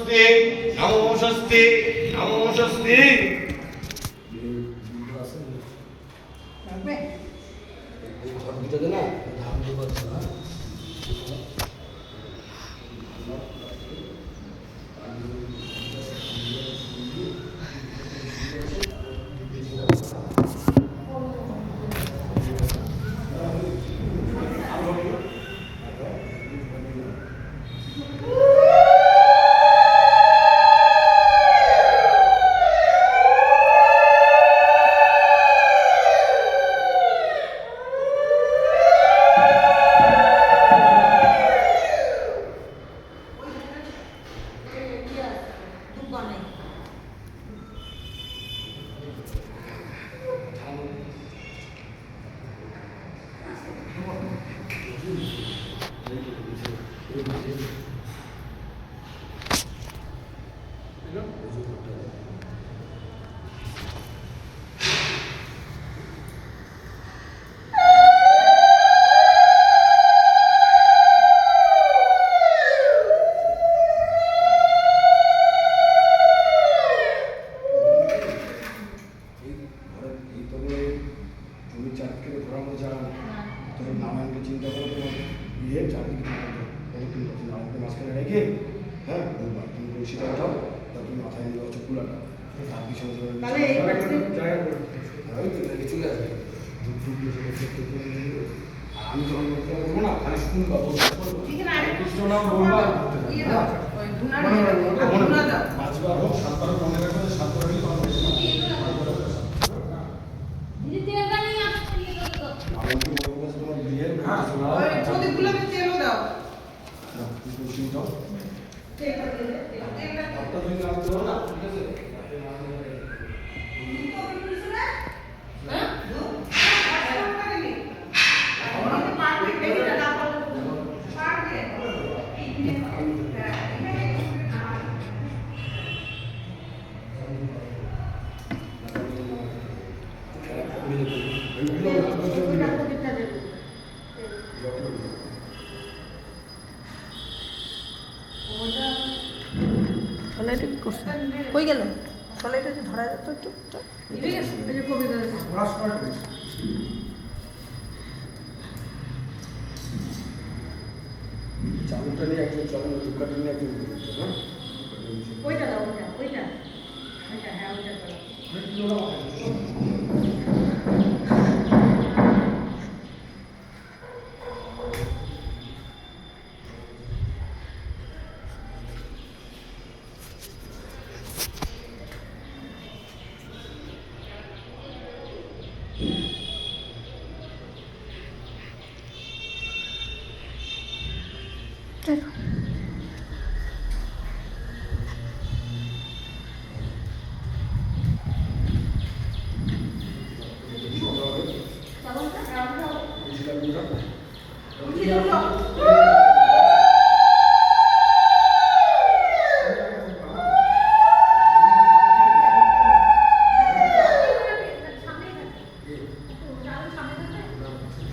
স্বস্তি নমো স্বস্তি নমো স্বস্তি। চিন্তা করো তোমার বিয়ে চারদিকে আমাকে মাঝখানে রেখে, হ্যাঁ তুমি বসিটা উঠাও, তারপর মাথায় নিয়ে হচ্ছে কুলাটা তার পিছনে জায়গা করে চলে আসবে। আমি যখন করবো না খালি শুন পাবো কৃষ্ণ নাম বলবা পাঁচবার হোক সাতবার হোক মনে রাখবে, সাতবার হলে তোমার বেশি তোমার বিয়ের কই গেল সলাইটা যে ধরা যেত একটু চালুটা নিয়ে একজন চলেন, দুঃখটা নিয়ে একজন ওইটা দাও ওইটা হ্যাঁ ওইটা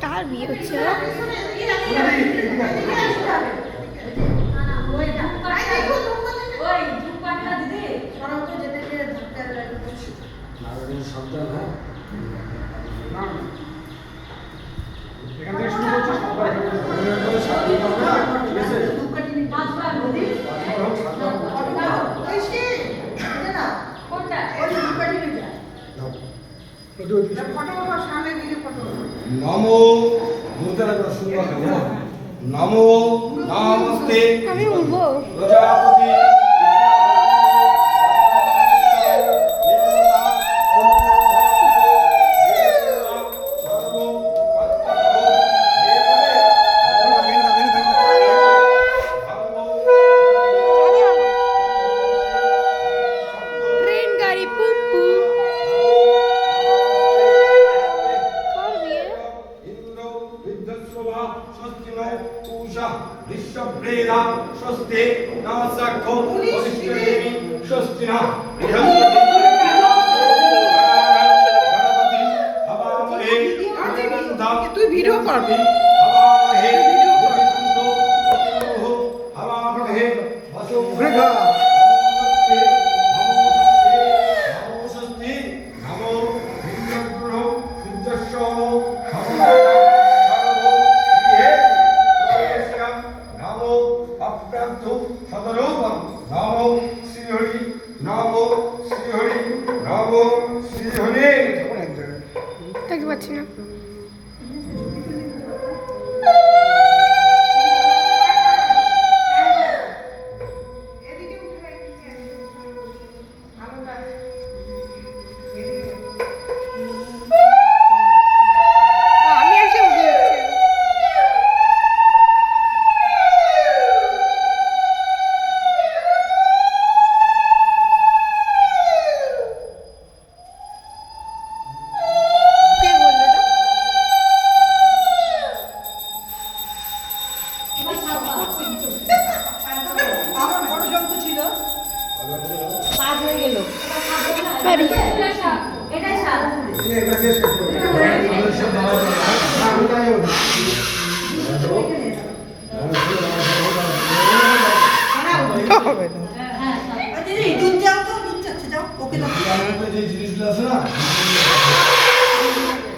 কার বিয়ে হচ্ছে নমো নমো নমস্তে আমি বলবো প্রজাপতি ট্রেন গাড়ি পুপু স্বস্তি নমস্কার স্বস্তি না তুই ভিডিও করবি হবা এলো এটাই শাল এটা শেষ করতে হবে। আমাদের সব দাঁড়াতে হবে। হ্যাঁ, ওটাই হবে। হবে না হ্যাঁ দিদি দুধ যাও তো দুধ চাচ্ছে যাও ওকে দাও আমাদের যে জিনিসগুলো আছে না,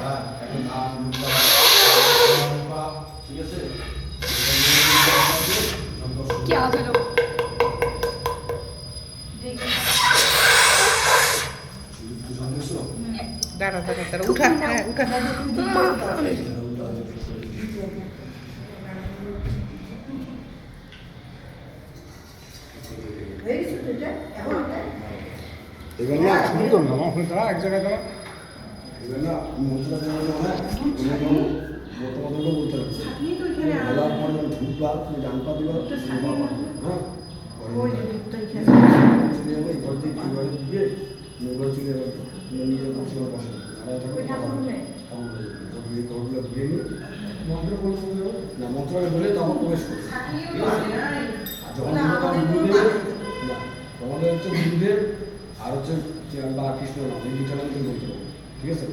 হ্যাঁ, একটা নাম, রূপা, ঠিক আছে? কি আওয়াজ হলো? তুই শুনতেছো? দাঁড়া দাঁড়া দাঁড়া উঠা হ্যাঁ উঠা এবার না শুরু করো না, আমার ফোনে দাঁড়া, এক জায়গায় দাঁড়া। এবার না মন্ত্রটা জানানো হয়, তুমি এখন মতো বলতে হবে। বলার পর যখন ঢুকবা, তুমি ডান পা দিবা, তুমি বাম পা দিবা, হ্যাঁ? চলে যাবে, এবার দিয়ে এবারে দিয়ে, এবার চলে যাবে, নিজের পাশে আবার বসে যাবে। দাঁড়ায় থাকো, তখন হয়ে যাবে। যখন এই ঘরগুলো ঘুরে নিয়ে, মন্ত্র বলে চলে যাবে। না, মন্ত্রটা বলে তখন প্রবেশ করবে, ঠিক আছে? আর যখন তুমি গুরুদেব, না, তোমাদের হচ্ছে গুরুদেব আর হচ্ছে বা কৃষ্ণ নাম, এই দুইটা নাম তুমি বলতে পারো, ঠিক আছে?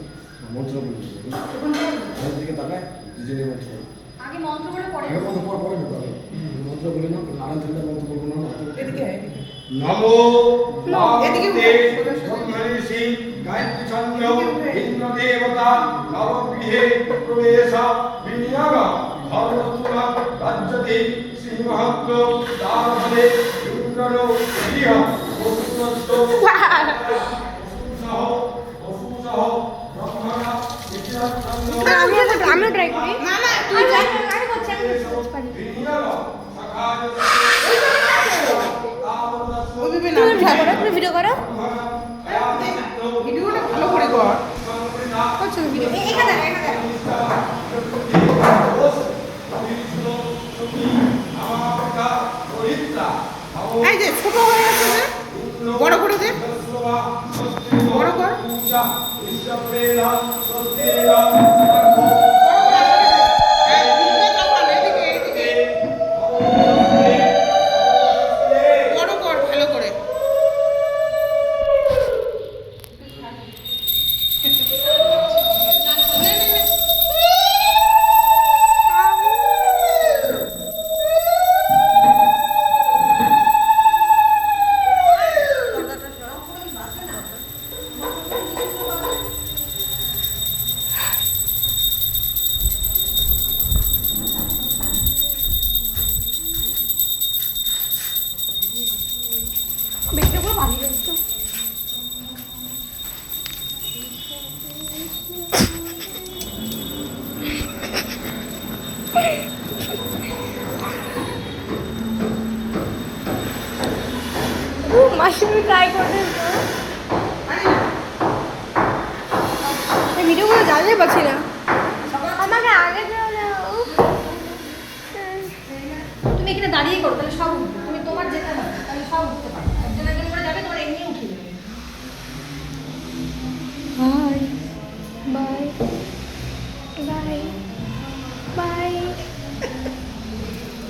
মন্ত্র বলতে হবে, ঘরের দিকে তাকায় দুজনে মন্ত্র করো। আগে মন্ত্র করে পরে আগে মন্ত্র পরে ঢুকতে হবে। মন্ত্র বলে না, নারায়ণ থেকে মন্ত্র বলবো না, এদিকে আয়, এদিকে নমো এদিকে নমস্তে উঠো, ব্রহ্মর্ষি গায়ত্রী চন্দ্র ইন্দ্র দেবতা নবগৃহে প্রবেশ বিনিয়োগ ধর্মতুল রাজ্যতে শ্রীমহত্ব দারভে ইন্দ্র গৃহ বসুমত্ত সহ ব্রহ্মণা বিদ্যাচন্দ্র আমিও ট্রাই করি। না না তুই যা আমি করছি পারি। বিনিয়োগ সখায় ওইভাবে না তুমি ট্রাই করো, তুমি ভিডিও করো। ভিডিওটা ভালো করে কর করছো ভিডিও? এখানে এখানে এই যে ছোট হয়ে আছে যে বড় করে দে বড় কর বড় কর ভালো করে ভিডিওগুলো ভালো লাগতো। মাশরুম ট্রাই করতে ভিডিওগুলো জানতে পারছি না আমাকে আগে তুমি এখানে দাঁড়িয়ে করো তাহলে সব উঠবে তুমি তোমার যেতে হবে তাহলে সব উঠতে পারবে একজন একজন করে যাবে তোমার এমনি উঠে যাবে bye bye bye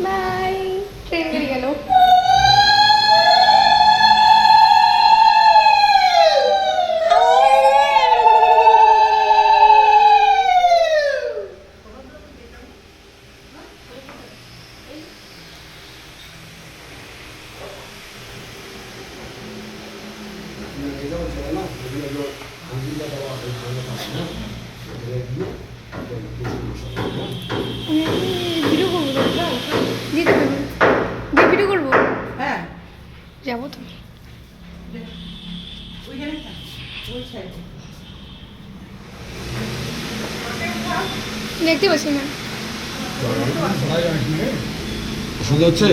bye train বেরিয়ে গেল ভিডিও করবো দিতে পারবো দিয়ে ভিডিও করবো হ্যাঁ যাবো তো ওইখানে ওই সাইডে দেখতে পাচ্ছি না শুনতে হচ্ছে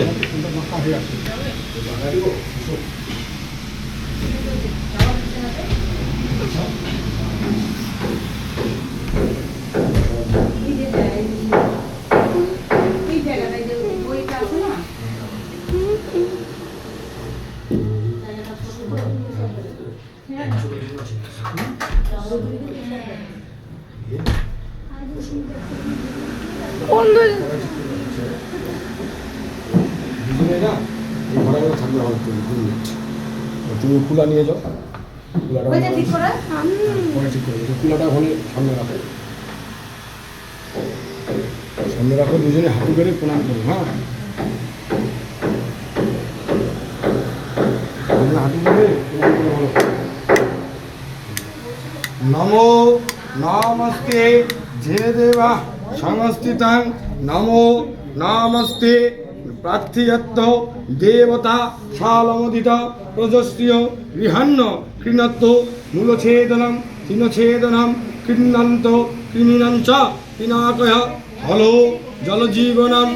এই জায়গাটায় যে ওইটা আছে না জায়গাটা ছোট বড় হ্যাঁ কোন দুজনে না এই ঘোড়াগুলো থাকবে আমার 2 মিনিট তুমি কুলা নিয়ে যাও, কুলাটা হয়েছে ঠিক করে? পরে ঠিক করে দেবো। কুলাটা ওখানে সামনে রাখো, সামনে রাখো, দুজনে হাঁটু করে প্রণাম করো। হ্যাঁ, দুজনে হাঁটু করে প্রণাম করে বলো, নমো নমস্তে যে দেবা সংস্থিতাং, নমো নমস্তে প্রার্থিয়ত্ত দেবতা শালমোদিত প্রজস্রিয় গৃহান্ন কৃণত্ব মূলছেদনম তৃণছেদনম কৃণন্ত কৃমিণঞ্চ পিনাকয় হলো জলজীবনম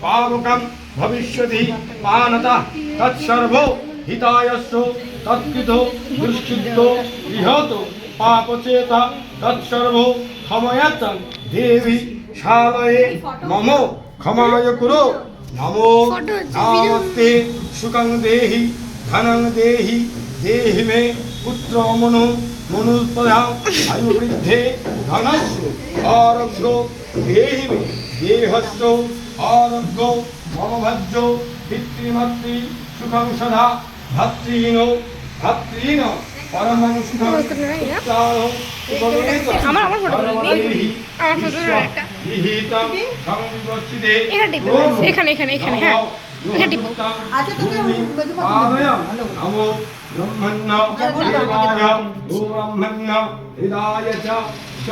পাবকম ভবিষ্যতি পানতা তৎসর্ব হিতায়স্য তৎকৃত দুষ্কৃত ইহত পাপচেতা তৎসর্ব ক্ষময়াতং দেবী শালয়ে মম ক্ষমায় কুরো। নমো নমস্তে সুখং দেহি ধনং দেহি দেহি মে পুত্র মনু মনুপদা আয়ু বৃদ্ধে ধনস্য আরোগ্য দেহি মে দেহস্য আরোগ্য মম ভজ্য পিতৃমাতৃ সুখং সদা ভাতৃহীন ভাতৃহীন পরমং সুখং উত্তারো আমার ফটো আমার ফটো একটা এখানে টিপো, এখানে এখানে এখানে হ্যাঁ এখানে টিপো। আচ্ছা তোকে মেজো কথা নমো ব্রহ্মণ্য দেবায় ব্রহ্মণ্য হৃদায় চ